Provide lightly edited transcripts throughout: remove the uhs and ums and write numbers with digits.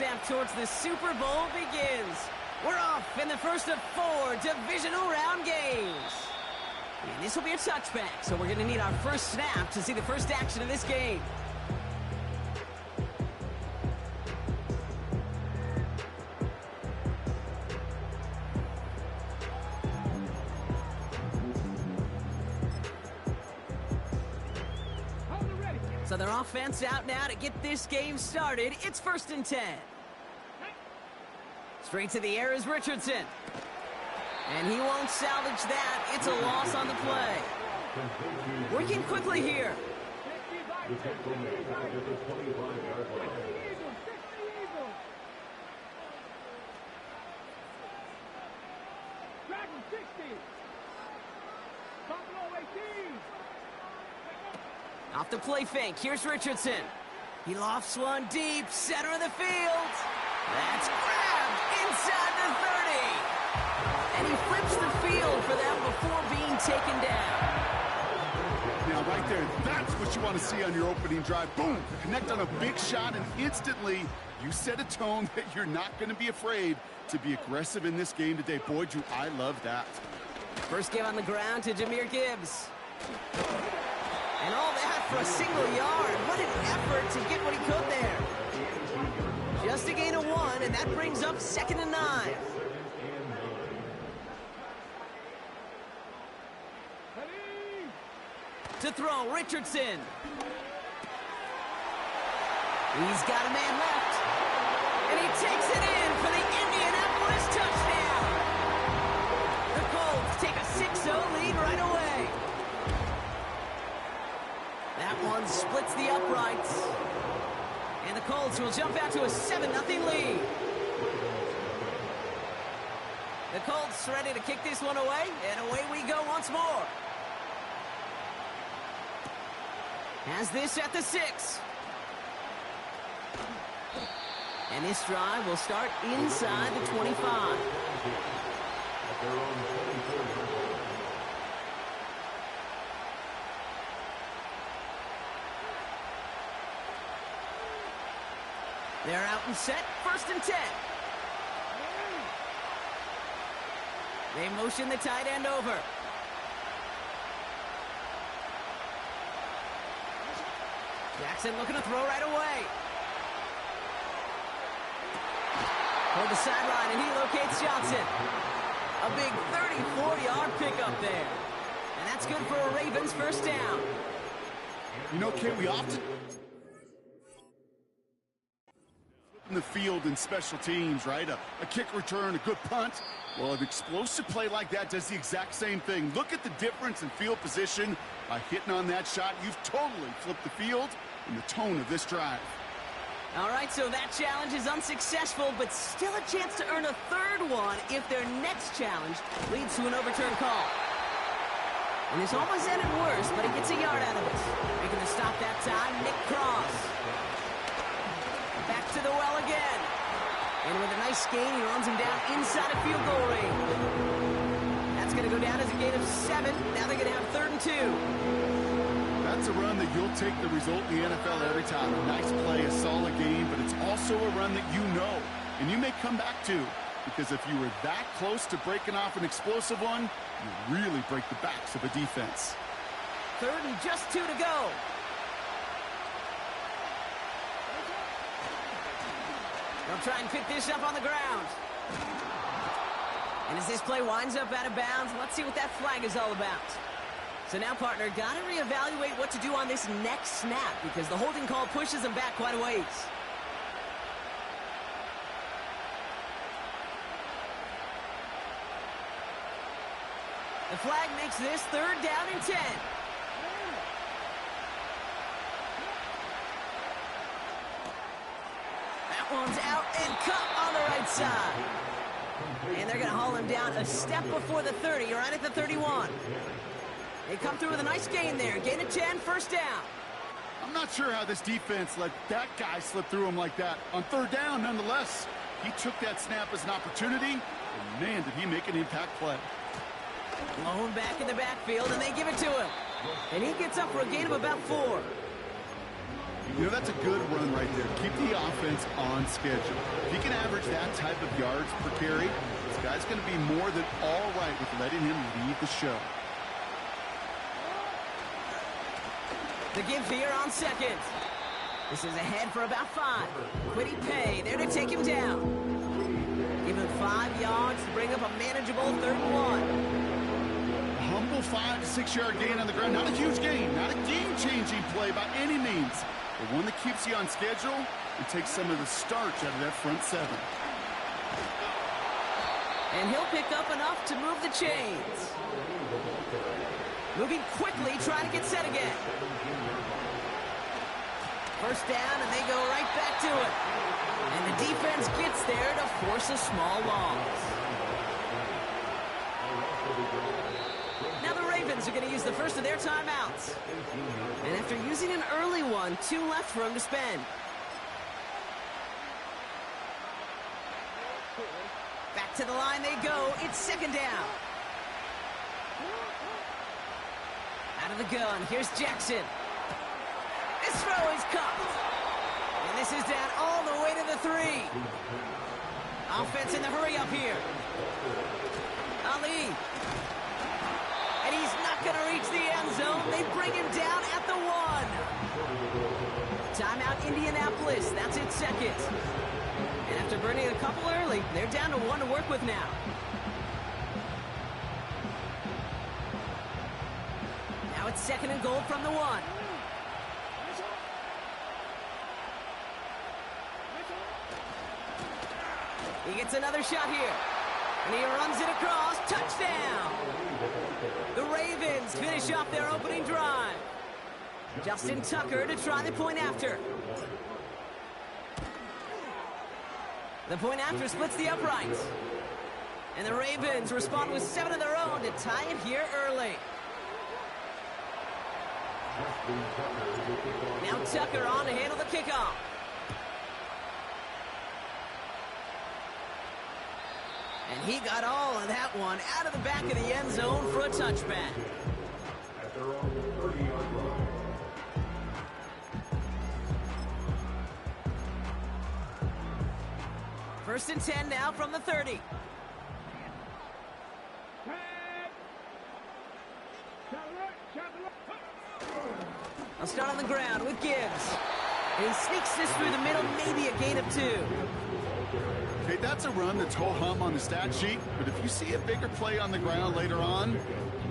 step towards the Super Bowl begins. We're off in the first of 4 divisional round games. And this will be a touchback, so we're going to need our first snap to see the first action of this game. So their offense out now to get this game started. It's 1st and 10. Straight to the air is Richardson. And he won't salvage that. It's a loss on the play. Working quickly here. Off the play fake, here's Richardson. He lofts one deep, center of the field. That's grabbed inside the 30. And he flips the field for them before being taken down. Now right there, that's what you want to see on your opening drive. Boom, connect on a big shot, and instantly you set a tone that you're not going to be afraid to be aggressive in this game today. Boy, do I love that. First give on the ground to Jahmyr Gibbs. And all that for a single yard. What an effort to get what he could there. Just a gain of 1, and that brings up 2nd and 9. To throw, Richardson. He's got a man left. And he takes it in for the Indianapolis touchdown. The Colts take a 6-0 lead right away. That one splits the uprights. And the Colts will jump out to a 7-0 lead. The Colts ready to kick this one away, and away we go once more. Has this at the 6. And this drive will start inside the 25. They're out and set, 1st and 10. They motion the tight end over. Jackson looking to throw right away. Toward the sideline, and he locates Johnson. A big 34-yard pickup there. And that's good for a Ravens first down. You know, Kate, we often in the field in special teams, right? A kick return, a good punt. Well, an explosive play like that does the exact same thing. Look at the difference in field position. By hitting on that shot, you've totally flipped the field and the tone of this drive. All right, so that challenge is unsuccessful, but still a chance to earn a 3rd one if their next challenge leads to an overturned call. And this almost ended worse, but he gets a yard out of it. Making the stop that time, Nick Cross. Back to the well again. And with a nice gain, he runs him down inside a field goal range. That's going to go down as a gain of 7. Now they're going to have 3rd and 2. That's a run that you'll take the result in the NFL every time. A nice play, a solid game, but it's also a run that you know, and you may come back to, because if you were that close to breaking off an explosive one, you really break the backs of a defense. 3rd and just 2 to go. They'll try and pick this up on the ground. And as this play winds up out of bounds, let's see what that flag is all about. So now, partner, got to reevaluate what to do on this next snap because the holding call pushes them back quite a ways. The flag makes this 3rd down and 10. That one's out and cut on the right side. And they're going to haul him down a step before the 30, right at the 31. They come through with a nice gain there. Gain of 10, 1st down. I'm not sure how this defense let that guy slip through him like that. On 3rd down, nonetheless, he took that snap as an opportunity, and man, did he make an impact play. Blown back in the backfield, and they give it to him. And he gets up for a gain of about 4. You know, that's a good run right there. Keep the offense on schedule. If he can average that type of yards per carry, this guy's going to be more than all right with letting him lead the show. The give here on second. This is ahead for about 5. Kwity Paye there to take him down. Give him 5 yards to bring up a manageable 3rd and 1. A humble 5 to 6 yard gain on the ground. Not a huge gain. Not a game-changing play by any means. But one that keeps you on schedule and takes some of the starch out of that front 7. And he'll pick up enough to move the chains. Moving quickly, trying to get set again. First down, and they go right back to it. And the defense gets there to force a small loss. Now the Ravens are going to use the first of their timeouts. And after using an early one, 2 left for them to spend. Back to the line they go. It's 2nd down. Out of the gun, here's Jackson. This throw is caught. And this is down all the way to the 3. Offense in the hurry up here. Ali. And he's not going to reach the end zone. They bring him down at the 1. Timeout Indianapolis. That's its 2nd. And after burning a couple early, they're down to 1 to work with now. Now it's 2nd and goal from the 1. He gets another shot here. And he runs it across. Touchdown! The Ravens finish off their opening drive. Justin Tucker to try the point after. The point after splits the uprights. And the Ravens respond with 7 of their own to tie it here early. Now Tucker on to handle the kickoff. And he got all of that one out of the back of the end zone for a touchback. First and 10 now from the 30. I'll start on the ground with Gibbs. And he sneaks this through the middle, maybe a gain of 2. Okay, that's a run that's ho-hum on the stat sheet, but if you see a bigger play on the ground later on,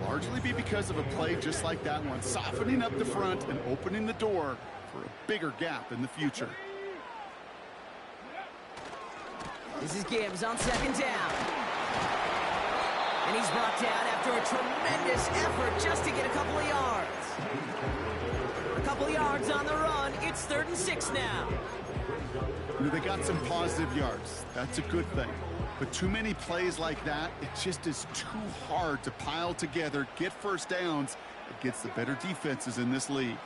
largely be because of a play just like that one, softening up the front and opening the door for a bigger gap in the future. This is Gibbs on 2nd down. And he's brought down after a tremendous effort just to get a couple of yards. A couple of yards on the run. It's 3rd and 6 now. You know, they got some positive yards. That's a good thing. But too many plays like that, it just is too hard to pile together, get first downs against the better defenses in this league.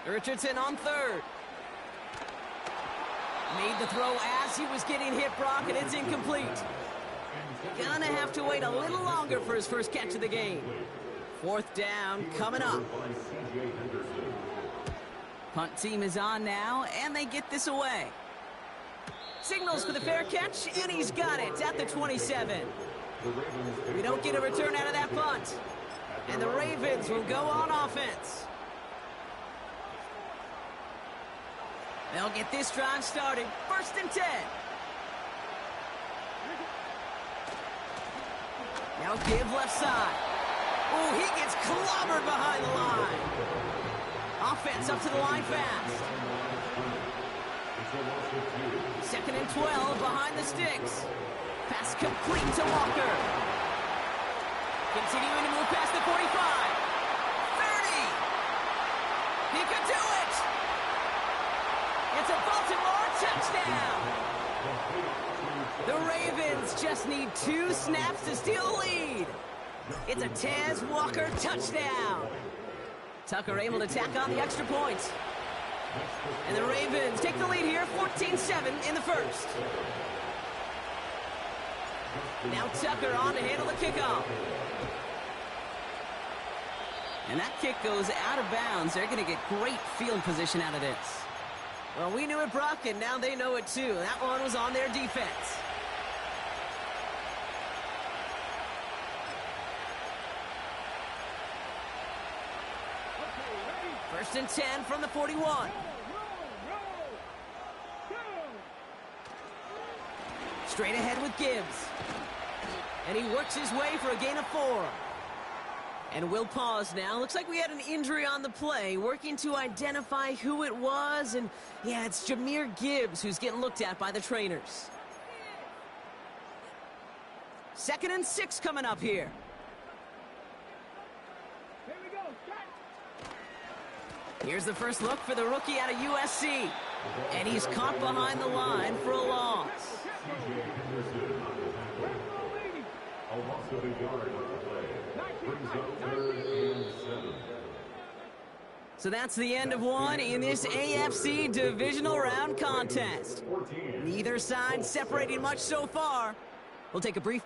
Richardson on 3rd. Made the throw as he was getting hit, Brock, and it's incomplete. Gonna have to wait a little longer for his first catch of the game. 4th down coming up. Punt team is on now, and they get this away. Signals for the fair catch, and he's got it at the 27. We don't get a return out of that punt. And the Ravens will go on offense. They'll get this drive started. 1st and 10. Now give left side. Oh, he gets clobbered behind the line. Offense up to the line fast. 2nd and 12 behind the sticks. Pass complete to Walker. Continuing to move past the 45. 30. He could do it. It's a Baltimore touchdown. The Ravens just need 2 snaps to steal the lead. It's a Tez Walker touchdown. Tucker able to tack on the extra points. And the Ravens take the lead here, 14-7 in the first. Now Tucker on to handle the kickoff. And that kick goes out of bounds. They're going to get great field position out of this. Well, we knew it, Brock, and now they know it too. That one was on their defense. First and 10 from the 41. Straight ahead with Gibbs. And he works his way for a gain of 4. And we'll pause now. Looks like we had an injury on the play. Working to identify who it was. And yeah, it's Jahmyr Gibbs who's getting looked at by the trainers. 2nd and 6 coming up here. Here we go. Here's the first look for the rookie out of USC. And he's caught behind the line for a loss. So that's the end of one in this AFC divisional round contest. Neither side separating much so far. We'll take a brief...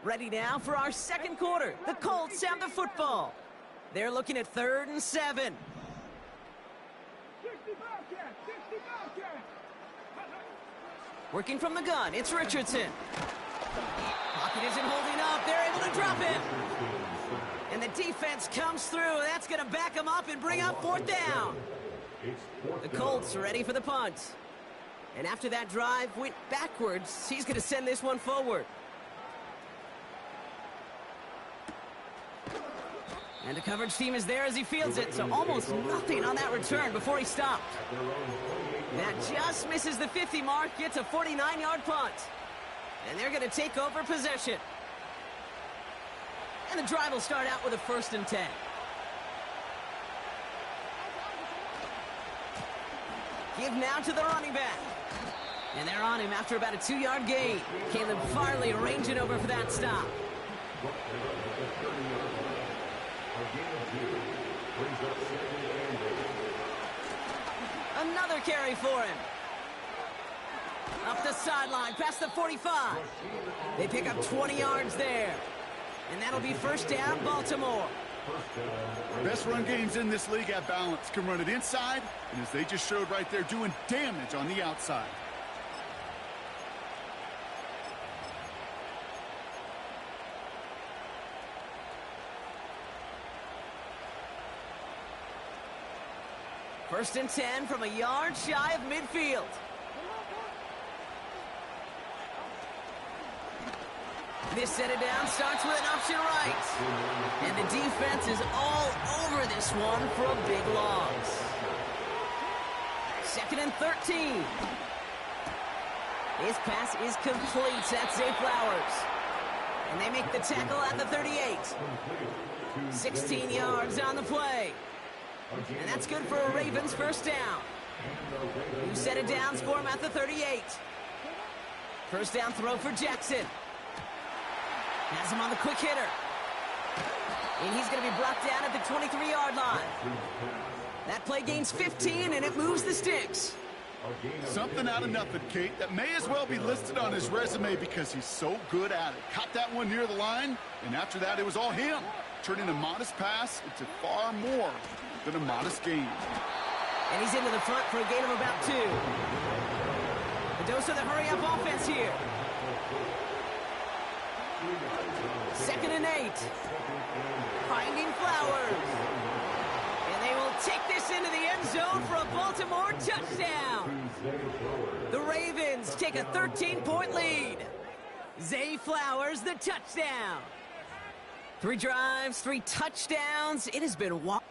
Ready now for our second quarter. The Colts have the football. They're looking at 3rd and 7. Working from the gun, it's Richardson. Pocket isn't holding up. They're able to drop him. And the defense comes through. That's going to back him up and bring up 4th down. The Colts are ready for the punt. And after that drive went backwards, he's going to send this one forward. And the coverage team is there as he fields it, so almost nothing on that return before he stopped. That just misses the 50 mark, gets a 49-yard punt. And they're going to take over possession. And the drive will start out with a 1st and 10. Give now to the running back. And they're on him after about a 2-yard gain. Caleb Farley arranging over for that stop. Another carry for him. Up the sideline, past the 45. They pick up 20 yards there. And that'll be 1st down, Baltimore. Best run games in this league at balance. Can run it inside, and as they just showed right there, doing damage on the outside. First and 10 from a yard shy of midfield. This set it down starts with an option right. And the defense is all over this one for a big loss. 2nd and 13. His pass is complete. That's Zay Flowers. And they make the tackle at the 38. 16 yards on the play. And that's good for a Ravens 1st down. Who set it down for him at the 38. 1st down throw for Jackson. Has him on the quick hitter. And he's going to be brought down at the 23-yard line. That play gains 15, and it moves the sticks. Something out of nothing, Kate, that may as well be listed on his resume because he's so good at it. Caught that one near the line, and after that, it was all him. Turning a modest pass into far more than a modest gain. And he's into the front for a gain of about 2. A dose of the hurry-up offense here. 2nd and 8. Finding Flowers. And they will take this into the end zone for a Baltimore touchdown. The Ravens take a 13-point lead. Zay Flowers, the touchdown. 3 drives, 3 touchdowns. It has been wild.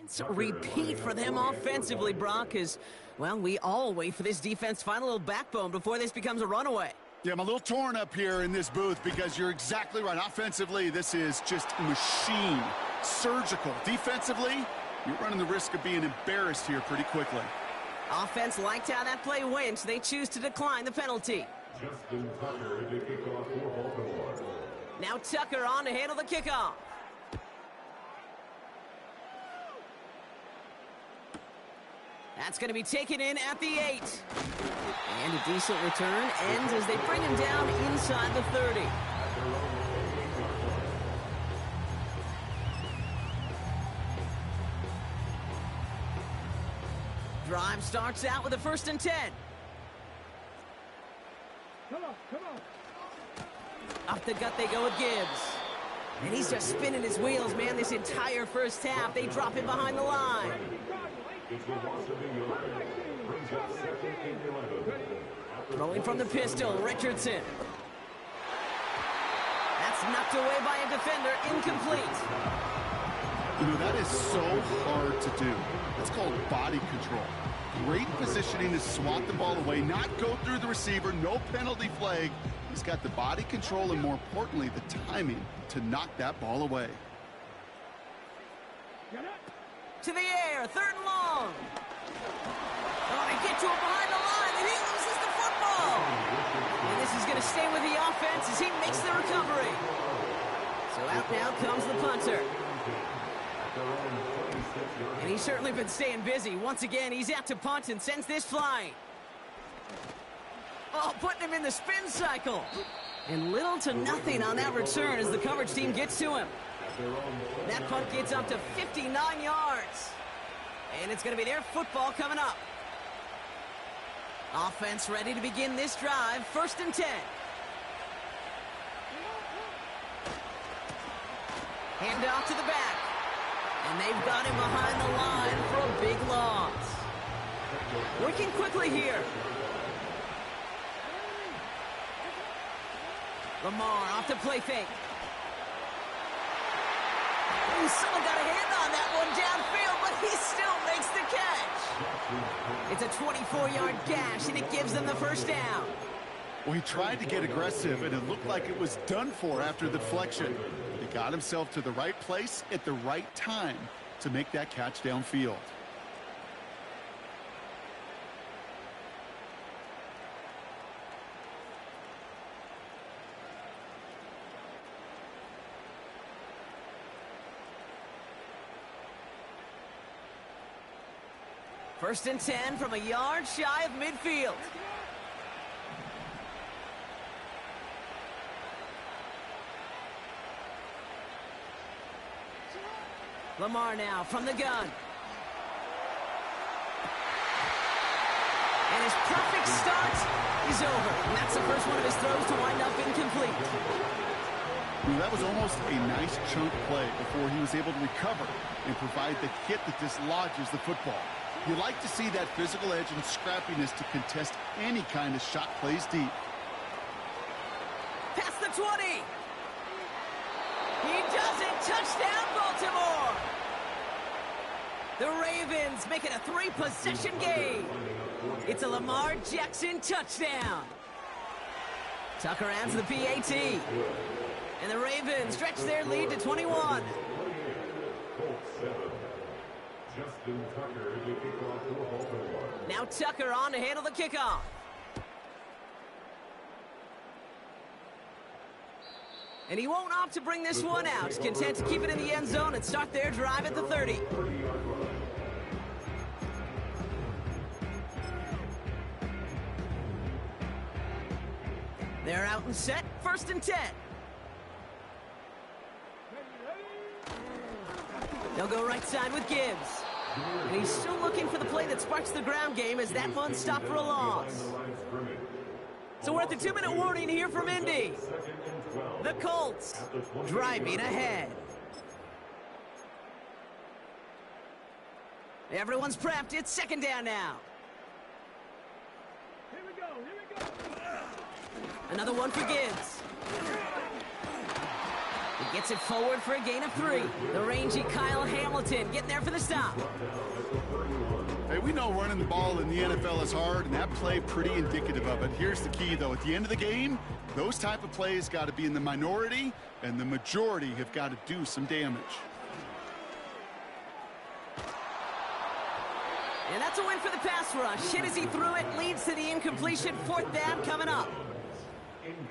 rinse, repeat for them offensively, Brock, because, well, we all wait for this defense to find a little backbone before this becomes a runaway. Yeah, I'm a little torn up here in this booth because you're exactly right. Offensively, this is just a machine. Surgical. Defensively, you're running the risk of being embarrassed here pretty quickly. Offense liked how that play went, so they choose to decline the penalty. Justin Tucker to kick off for Baltimore. Now Tucker on to handle the kickoff. That's going to be taken in at the 8. And a decent return ends as they bring him down inside the 30. Drive starts out with a 1st and 10. Come on. Up the gut they go with Gibbs. And he's just spinning his wheels, man, this entire first half. They drop him behind the line. Throwing from the pistol, Richardson. That's knocked away by a defender, incomplete. You know, that is so hard to do. That's called body control. Great positioning to swat the ball away, not go through the receiver, no penalty flag. He's got the body control and, more importantly, the timing to knock that ball away. To the air, 3rd and long. Oh, they get to him behind the line, and he loses the football. And this is going to stay with the offense as he makes the recovery. So out now comes the punter. And he's certainly been staying busy. Once again, he's out to punt and sends this flying. Oh, putting him in the spin cycle. And little to nothing on that return as the coverage team gets to him. That punt gets up to 59 yards. And it's going to be their football coming up. Offense ready to begin this drive. 1st and 10. Hand off to the back. And they've got him behind the line for a big loss. Working quickly here. Lamar off the play fake. Ooh, someone got a hand on that one downfield, but he still makes the catch. It's a 24-yard gash, and it gives them the 1st down. Well, he tried to get aggressive, and it looked like it was done for after the deflection. He got himself to the right place at the right time to make that catch downfield. First and 10 from a yard shy of midfield. Lamar now from the gun. And his perfect start is over. And that's the first one of his throws to wind up incomplete. Well, that was almost a nice chunk play before he was able to recover and provide the hit that dislodges the football. You like to see that physical edge and scrappiness to contest any kind of shot plays deep. Past the 20. He does it. Touchdown, Baltimore. The Ravens make it a 3-possession game. It's a Lamar Jackson touchdown. Tucker adds the PAT. And the Ravens stretch their lead to 21. Now Tucker on to handle the kickoff. And he won't opt to bring this one out. Content to keep it in the end zone and start their drive at the 30. They're out and set. 1st and 10. They'll go right side with Gibbs. And he's still looking for the play that sparks the ground game as that one stopped for a loss. So we're at the 2-minute warning here from Indy. The Colts driving ahead. Everyone's prepped. It's 2nd down now. Here we go. Another one for Gibbs. He gets it forward for a gain of 3. The rangy Kyle Hamilton getting there for the stop. Hey, we know running the ball in the NFL is hard, and that play pretty indicative of it. Here's the key, though. At the end of the game, those type of plays got to be in the minority, and the majority have got to do some damage. And that's a win for the pass rush. Hit as he threw it, leads to the incompletion. 4th down coming up.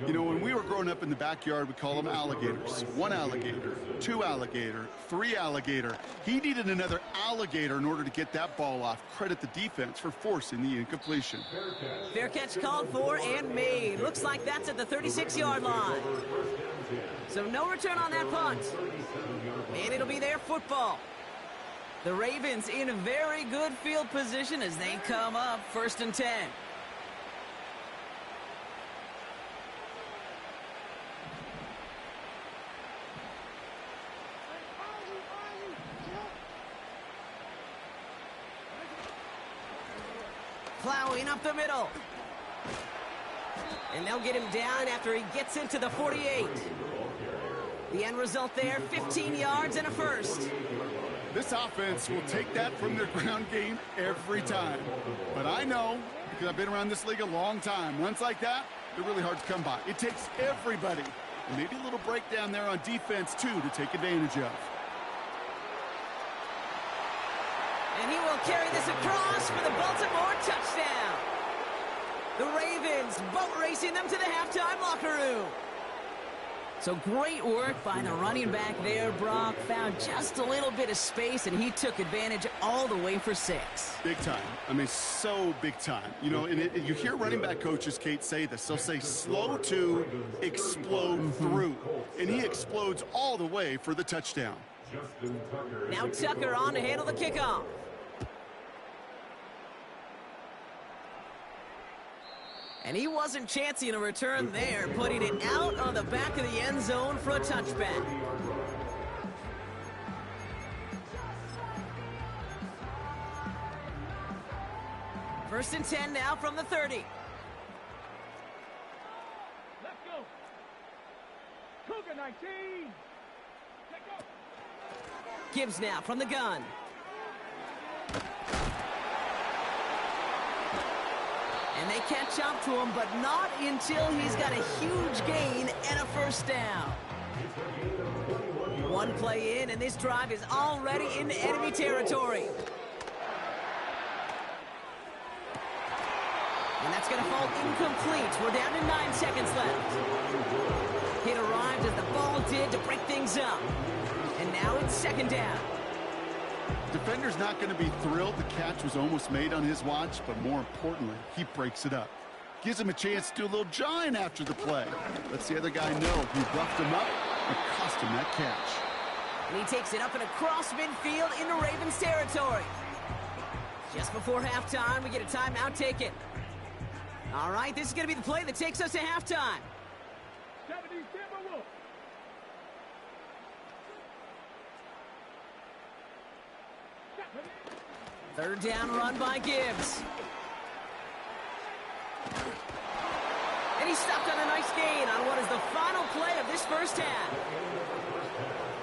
You know, when we were growing up in the backyard, we call them alligators. 1 alligator, 2 alligator, 3 alligator. He needed another alligator in order to get that ball off. Credit the defense for forcing the incompletion. Fair catch called for and made. Looks like that's at the 36-yard line. So no return on that punt. And it'll be their football. The Ravens in a very good field position as they come up 1st and 10. Plowing up the middle. And they'll get him down after he gets into the 48. The end result there, 15 yards and a first. This offense will take that from their ground game every time. But I know, because I've been around this league a long time, runs like that, they're really hard to come by. It takes everybody. And maybe a little breakdown there on defense, too, to take advantage of. And he will carry this across for the Baltimore touchdown. The Ravens boat racing them to the halftime locker room. So great work by the running back there, Brock. Found just a little bit of space, and he took advantage all the way for 6. Big time. I mean, so big time. You know, and you hear running back coaches, Kate, say this. They'll say slow to explode through. And he explodes all the way for the touchdown. Now Tucker on to handle the kickoff. And he wasn't chancing a return there, putting it out on the back of the end zone for a touchback. First and 10 now from the 30. Let's go. Cougar 19. Let's go. Gibbs now from the gun. And they catch up to him, but not until he's got a huge gain and a first down. One play in, and this drive is already into enemy territory. And that's going to fall incomplete. We're down to 9 seconds left. Hit arrived as the ball did to break things up. And now it's 2nd down. Defender's not going to be thrilled the catch was almost made on his watch, but more importantly, he breaks it up. Gives him a chance to do a little jawing after the play. Lets the other guy know he roughed him up and cost him that catch. And he takes it up and across midfield into Ravens territory. Just before halftime, we get a timeout taken. All right, this is going to be the play that takes us to halftime. 70 Timberwolves. Third down run by Gibbs. And he stopped on a nice gain on what is the final play of this first half.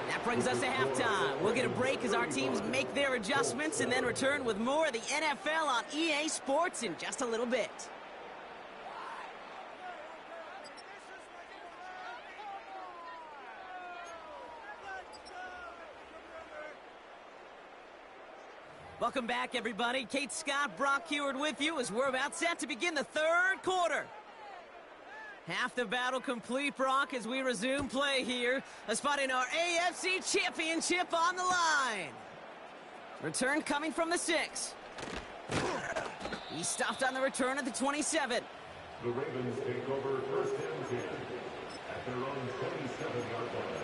That brings us to halftime. We'll get a break as our teams make their adjustments and then return with more of the NFL on EA Sports in just a little bit. Welcome back, everybody. Kate Scott, Brock Huard with you as we're about set to begin the 3rd quarter. Half the battle complete, Brock, as we resume play here. A spot in our AFC Championship on the line. Return coming from the 6. He stopped on the return at the 27. The Ravens take over 1st and 10 at their own 27-yard line.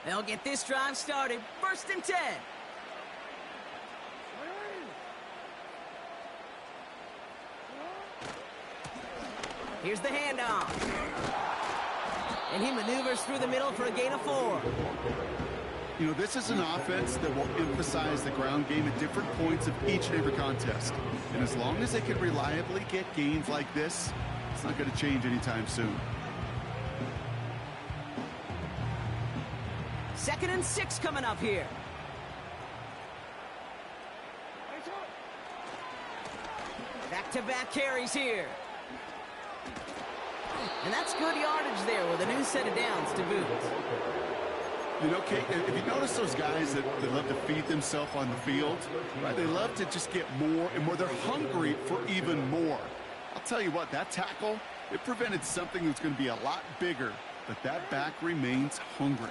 They'll get this drive started. 1st and 10. Here's the handoff. And he maneuvers through the middle for a gain of 4. You know, this is an offense that will emphasize the ground game at different points of each and every contest. And as long as they can reliably get gains like this, It's not going to change anytime soon. 2nd and 6 coming up here. Back-to-back carries here. And that's good yardage there with a new set of downs to boot. You know, Kate, if you notice those guys that love to feed themselves on the field, right? They love to just get more and more. They're hungry for even more. I'll tell you what, that tackle, it prevented something that's going to be a lot bigger, but that back remains hungry.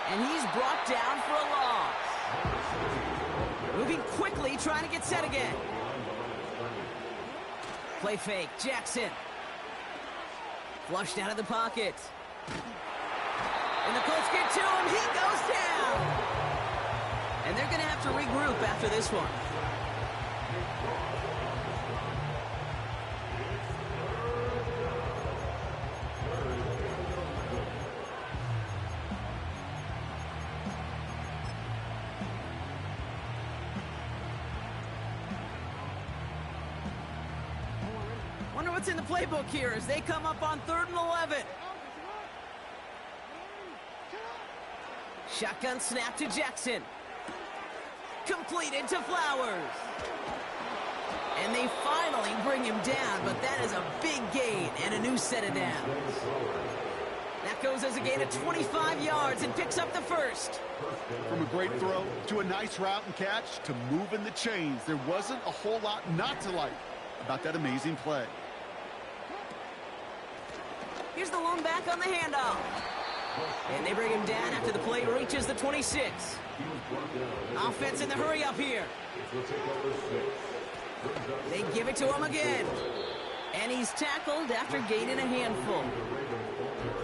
And he's brought down for a loss. Moving quickly, trying to get set again. Play fake, Jackson. Flushed out of the pocket. And the Colts get to him. He goes down. And they're going to have to regroup after this one. Wonder what's in the playbook here as they come up on 3rd and 11. Shotgun snap to Jackson. Completed to Flowers. And they finally bring him down, but that is a big gain and a new set of downs. That goes as a gain of 25 yards and picks up the first. From a great throw to a nice route and catch to moving the chains, there wasn't a whole lot not to like about that amazing play. Here's the lone back on the handoff. And they bring him down after the play reaches the 26. Offense in the hurry up here. They give it to him again. And he's tackled after gaining a handful.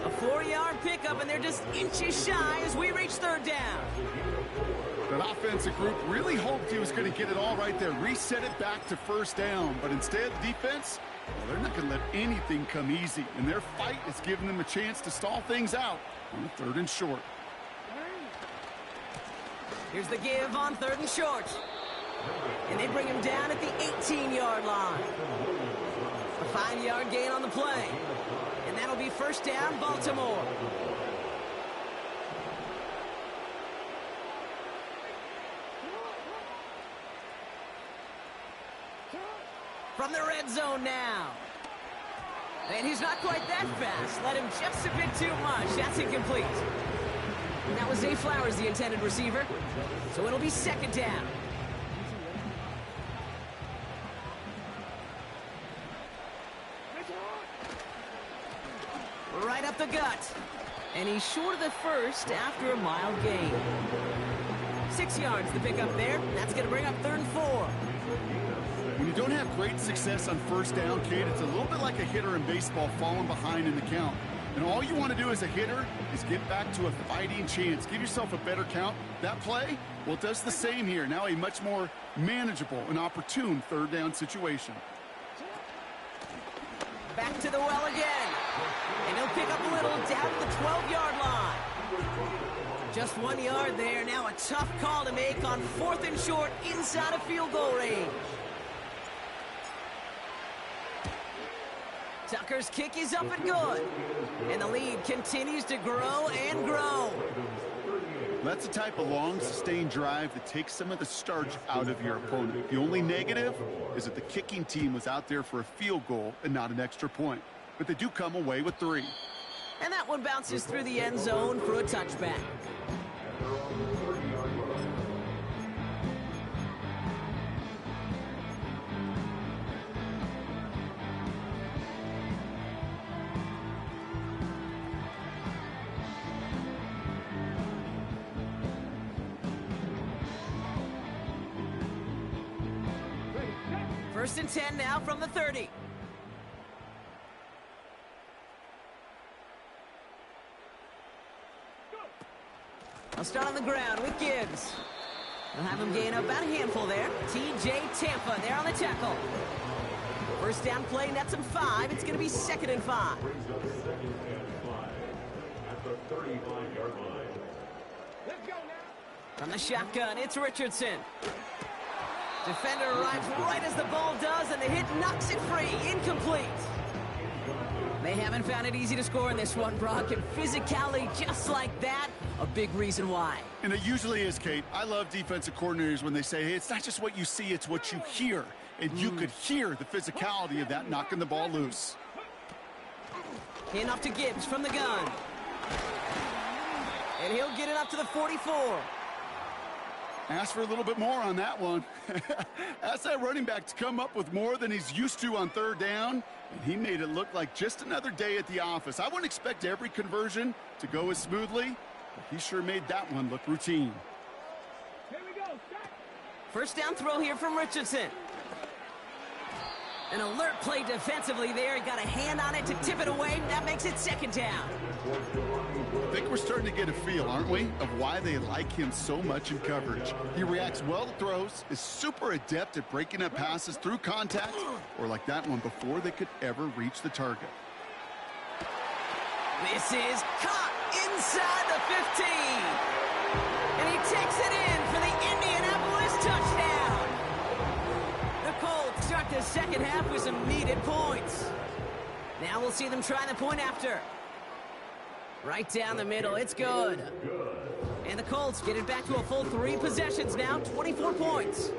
A 4-yard pickup, and they're just inches shy as we reach 3rd down. That offensive group really hoped he was going to get it all right there, reset it back to 1st down. But instead, defense, well, they're not going to let anything come easy. And their fight is giving them a chance to stall things out on 3rd and short. Here's the give on 3rd and short. And they bring him down at the 18-yard line. A 5-yard gain on the play. And that'll be 1st down, Baltimore. From the red zone now. And he's not quite that fast. Let him just a bit too much. That's incomplete. And that was Zay Flowers, the intended receiver. So it'll be 2nd down. Right up the gut. And he's short of the first after a mild gain. 6 yards the pickup there. That's going to bring up 3rd and 4. When you don't have great success on 1st down, Kate, it's a little bit like a hitter in baseball falling behind in the count. And all you want to do as a hitter is get back to a fighting chance. Give yourself a better count. That play, well, it does the same here. Now a much more manageable and opportune 3rd down situation. Back to the well again. And he'll pick up a little down at the 12-yard line. Just 1 yard there. Now a tough call to make on 4th and short inside of field goal range. Tucker's kick is up and good. And the lead continues to grow and grow. That's the type of long, sustained drive that takes some of the starch out of your opponent. The only negative is that the kicking team was out there for a field goal and not an extra point. But they do come away with 3. And that one bounces through the end zone for a touchback. First and 10 now from the 30. I'll start on the ground with Gibbs. They'll have him gain about a handful there. TJ Tampa there on the tackle. First down play nets him 5. It's going to be 2nd and 5. From the shotgun, it's Richardson. Defender arrives right as the ball does, and the hit knocks it free. Incomplete. They haven't found it easy to score in this one, Brock, and physicality just like that, a big reason why. And it usually is, Kate. I love defensive coordinators when they say, hey, it's not just what you see, it's what you hear. And you could hear the physicality of that knocking the ball loose. Hand off to Gibbs from the gun. And he'll get it up to the 44. Ask for a little bit more on that one. Ask that running back to come up with more than he's used to on third down, and he made it look like just another day at the office. I wouldn't expect every conversion to go as smoothly, but he sure made that one look routine. Here we go. Stop. First down throw here from Richardson. An alert play defensively there. He got a hand on it to tip it away. That makes it second down. I think we're starting to get a feel, aren't we, of why they like him so much in coverage. He reacts well to throws, is super adept at breaking up passes through contact, or like that one before they could ever reach the target. This is caught inside the 15. And he takes it in for the Indianapolis touchdown. The Colts start the second half with some needed points. Now we'll see them try the point after. Right down the middle, it's good. And the Colts get it back to a full 3 possessions now, 24 points.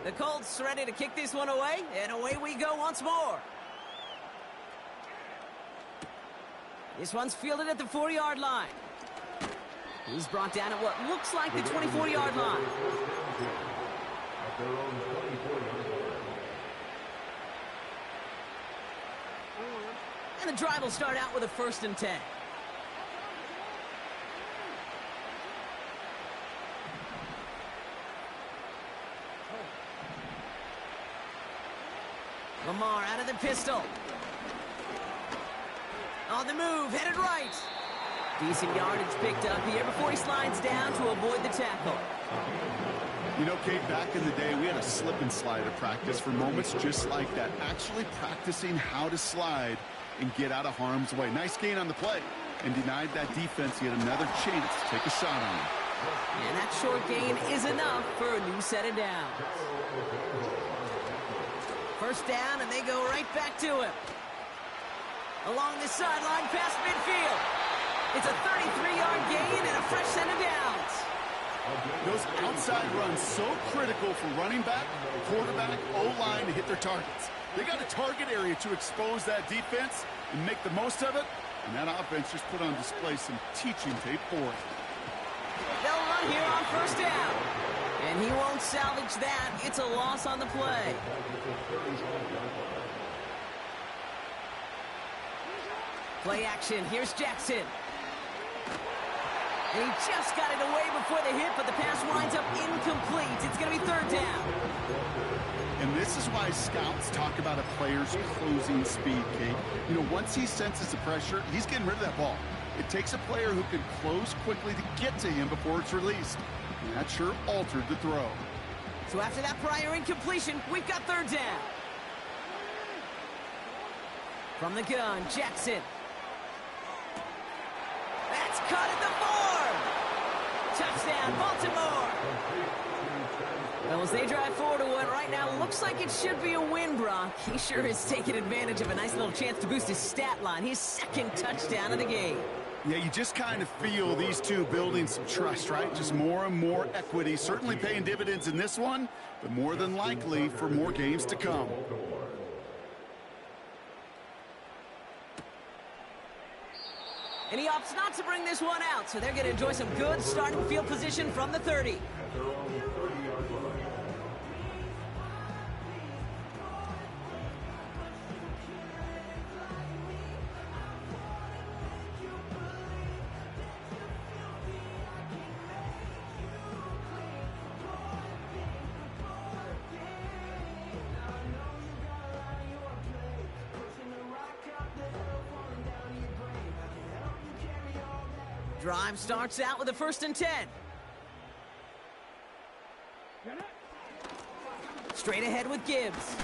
The Colts ready to kick this one away, and away we go once more. This one's fielded at the 4-yard line. He's brought down at what looks like the 24-yard line. And the drive will start out with a 1st and 10. Lamar out of the pistol. On the move, headed right. Decent yardage picked up here before he slides down to avoid the tackle. You know, Kate, back in the day, we had a slip and slide at practice for moments just like that. Actually practicing how to slide and get out of harm's way. Nice gain on the play, and denied that defense yet another chance to take a shot on him. And that short gain is enough for a new set of downs. First down, and they go right back to him. Along the sideline, past midfield. It's a 33-yard gain and a fresh set of downs. Those outside runs so critical for running back, quarterback, O-line to hit their targets. They got a target area to expose that defense and make the most of it, and that offense just put on display some teaching tape for it. They'll run here on first down, and he won't salvage that. It's a loss on the play. Play action. Here's Jackson. And he just got it away before the hit, but the pass winds up incomplete. It's going to be 3rd down. And this is why scouts talk about a player's closing speed, Kate. You know, once he senses the pressure, he's getting rid of that ball. It takes a player who can close quickly to get to him before it's released. And that sure altered the throw. So after that prior incompletion, we've got 3rd down. From the gun, Jackson. That's caught at the 4. Touchdown, Baltimore. Well, as they drive forward to what right now looks like it should be a win, Brock. He sure is taking advantage of a nice little chance to boost his stat line. His 2nd touchdown of the game. Yeah, you just kind of feel these two building some trust, right? Just more and more equity. Certainly paying dividends in this one, but more than likely for more games to come. And he opts not to bring this one out, so they're going to enjoy some good starting field position from the 30. Drive starts out with a 1st and 10. Straight ahead with Gibbs.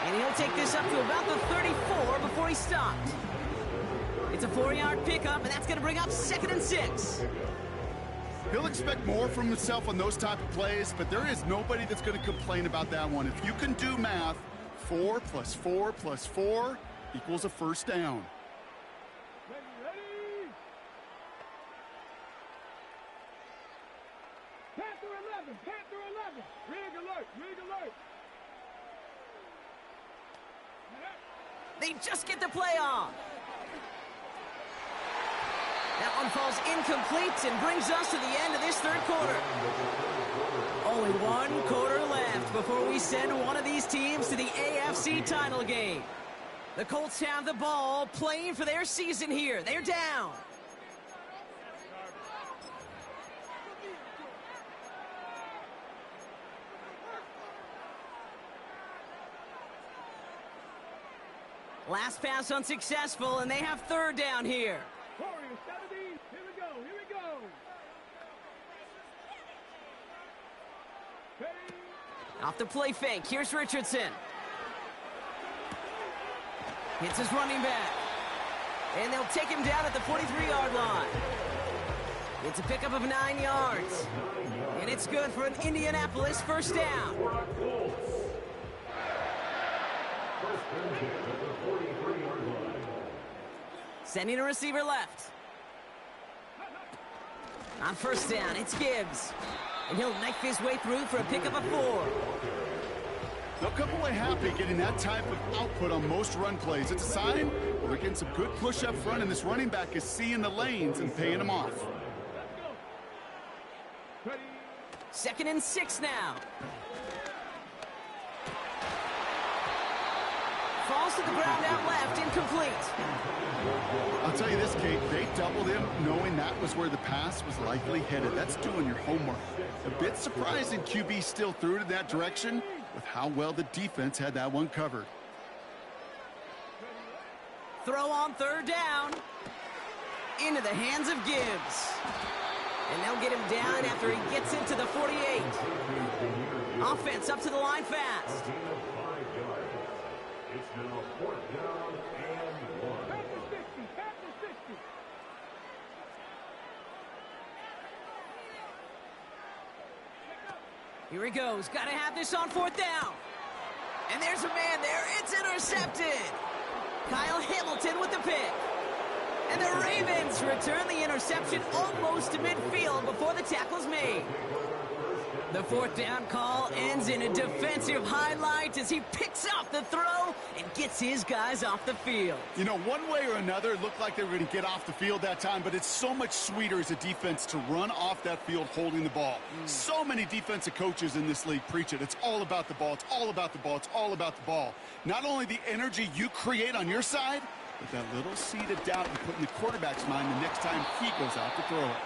And he'll take this up to about the 34 before he stopped. It's a 4-yard pickup, and that's going to bring up 2nd and 6. He'll expect more from himself on those type of plays, but there is nobody that's going to complain about that one. If you can do math, 4 plus 4 plus 4 equals a first down. Ready. Panther 11, Panther 11. Rig alert, rig alert. They just get the play off. That one falls incomplete and brings us to the end of this third quarter. Only one quarter left before we send one of these teams to the AFC title game. The Colts have the ball, playing for their season here. They're down. Last pass unsuccessful, and they have third down here. Warriors 70. Here we go, here we go. Ready. Off the play fake, here's Richardson. Hits his running back. And they'll take him down at the 43-yard line. It's a pickup of 9 yards. And it's good for an Indianapolis first down. Sending a receiver left. On first down, it's Gibbs. And he'll knife his way through for a pickup of 4. They'll come away happy getting that type of output on most run plays. It's a sign they're getting some good push up front, and this running back is seeing the lanes and paying them off. Ready. 2nd and 6 now. Falls to the ground out left, incomplete. I'll tell you this, Kate, they doubled him knowing that was where the pass was likely headed. That's doing your homework. A bit surprising QB still threw it in that direction with how well the defense had that one covered. Throw on third down. Into the hands of Gibbs. And they'll get him down after he gets into the 48. Offense up to the line fast. It's now 4th down and 1. Panther 60, Panther 60. Here he goes. Got to have this on 4th down. And there's a man there. It's intercepted. Kyle Hamilton with the pick. And the Ravens return the interception almost to midfield before the tackle's made. The 4th down call ends in a defensive highlight as he picks off the throw and gets his guys off the field. You know, one way or another, it looked like they were going to get off the field that time, but it's so much sweeter as a defense to run off that field holding the ball. So many defensive coaches in this league preach it. It's all about the ball. It's all about the ball. It's all about the ball. Not only the energy you create on your side, but that little seed of doubt you put in the quarterback's mind the next time he goes out to throw it.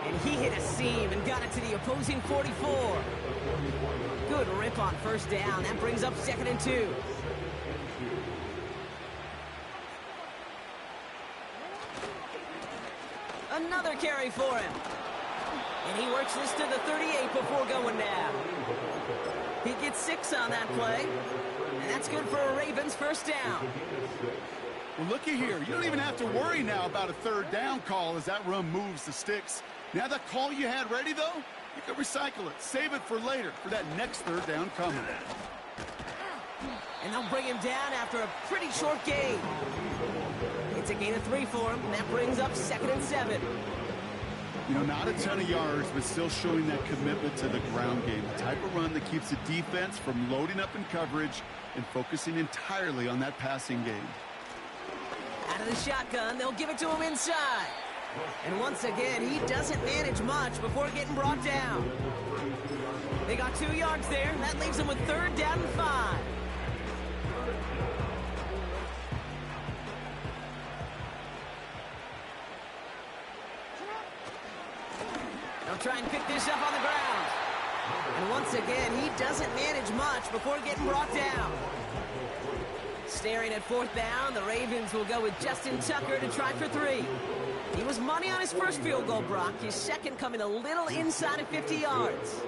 And he hit a seam and got it to the opposing 44. Good rip on first down. That brings up 2nd and 2. Another carry for him. And he works this to the 38 before going down. He gets 6 on that play. And that's good for a Ravens first down. Well, looky here. You don't even have to worry now about a third down call as that run moves the sticks. Now that call you had ready, though, you can recycle it. Save it for later for that next third down coming. And they'll bring him down after a pretty short gain. It's a gain of 3 for him, and that brings up 2nd and 7. You know, not a ton of yards, but still showing that commitment to the ground game. The type of run that keeps the defense from loading up in coverage and focusing entirely on that passing game. Out of the shotgun, they'll give it to him inside. And once again, he doesn't manage much before getting brought down. They got 2 yards there, and that leaves them with 3rd down and 5. They'll try and pick this up on the ground. And once again, he doesn't manage much before getting brought down. Staring at 4th down, the Ravens will go with Justin Tucker to try for 3. He was money on his first field goal, Brock. His second coming a little inside of 50 yards.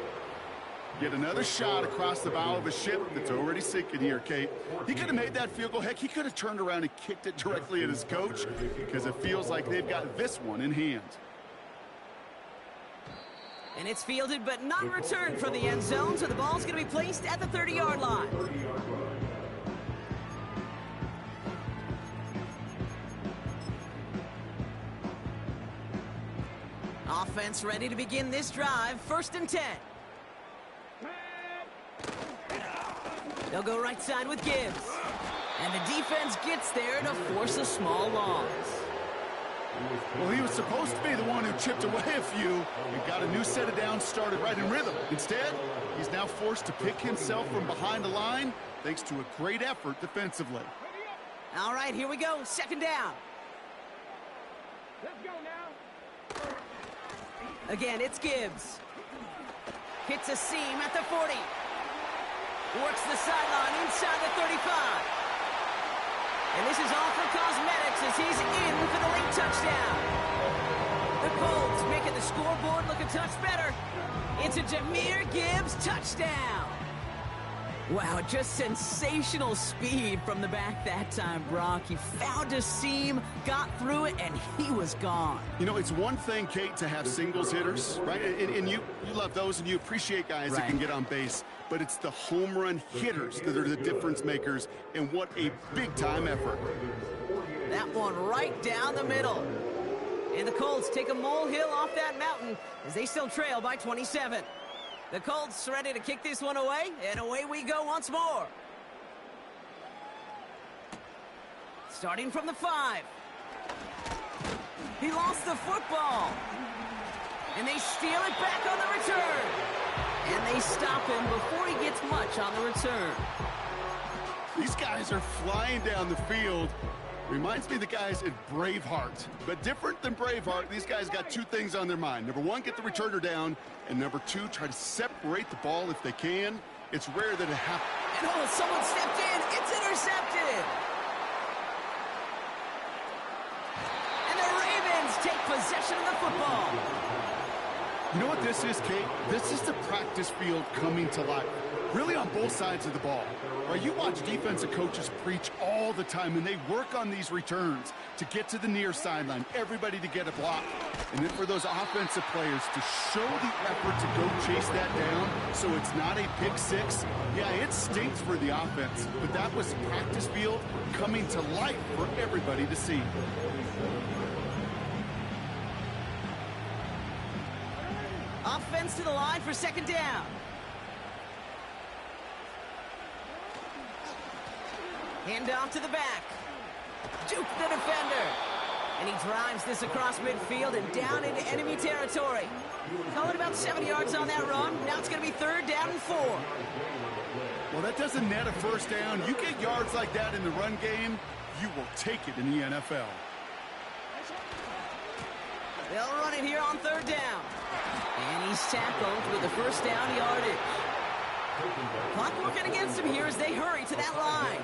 Get another shot across the bow of a ship that's already sinking here, Kate. He could have made that field goal. Heck, he could have turned around and kicked it directly at his coach because it feels like they've got this one in hand. And it's fielded but not returned from the end zone, so the ball's going to be placed at the 30-yard line. Offense ready to begin this drive. 1st and 10. They'll go right side with Gibbs. And the defense gets there to force a small loss. Well, he was supposed to be the one who chipped away a few and got a new set of downs started right in rhythm. Instead, he's now forced to pick himself from behind the line thanks to a great effort defensively. All right, here we go. 2nd down. Let's go now. Again, it's Gibbs. Hits a seam at the 40. Works the sideline inside the 35. And this is all for cosmetics as he's in for the late touchdown. The Colts making the scoreboard look a touch better. It's a Jahmyr Gibbs touchdown. Wow, just sensational speed from the back that time, Brock. He found a seam, got through it, and he was gone. You know, it's one thing, Kate, to have singles hitters, right? And you love those and you appreciate guys that can get on base. But it's the home run hitters that are the difference makers, and what a big-time effort. That one right down the middle. And the Colts take a molehill off that mountain as they still trail by 27. The Colts ready to kick this one away, and away we go once more. Starting from the 5. He lost the football. And they steal it back on the return. And they stop him before he gets much on the return. These guys are flying down the field. Reminds me of the guys at Braveheart. But different than Braveheart, these guys got 2 things on their mind. Number 1, get the returner down. And number 2, try to separate the ball if they can. It's rare that it happens. And oh, someone stepped in. It's intercepted. And the Ravens take possession of the football. You know what this is, Kate? This is the practice field coming to life. Really on both sides of the ball. Right, you watch defensive coaches preach all the time, and they work on these returns to get to the near sideline, everybody to get a block. And then for those offensive players to show the effort to go chase that down so it's not a pick 6. Yeah, it stinks for the offense, but that was practice field coming to life for everybody to see. Offense to the line for 2nd down. Hand off to the back. Juke the defender. And he drives this across midfield and down into enemy territory. Call it about 7 yards on that run. Now it's going to be 3rd down and 4. Well, that doesn't net a 1st down. You get yards like that in the run game, you will take it in the NFL. They'll run it here on 3rd down. And he's tackled with the 1st down yardage. Clock working against him here as they hurry to that line.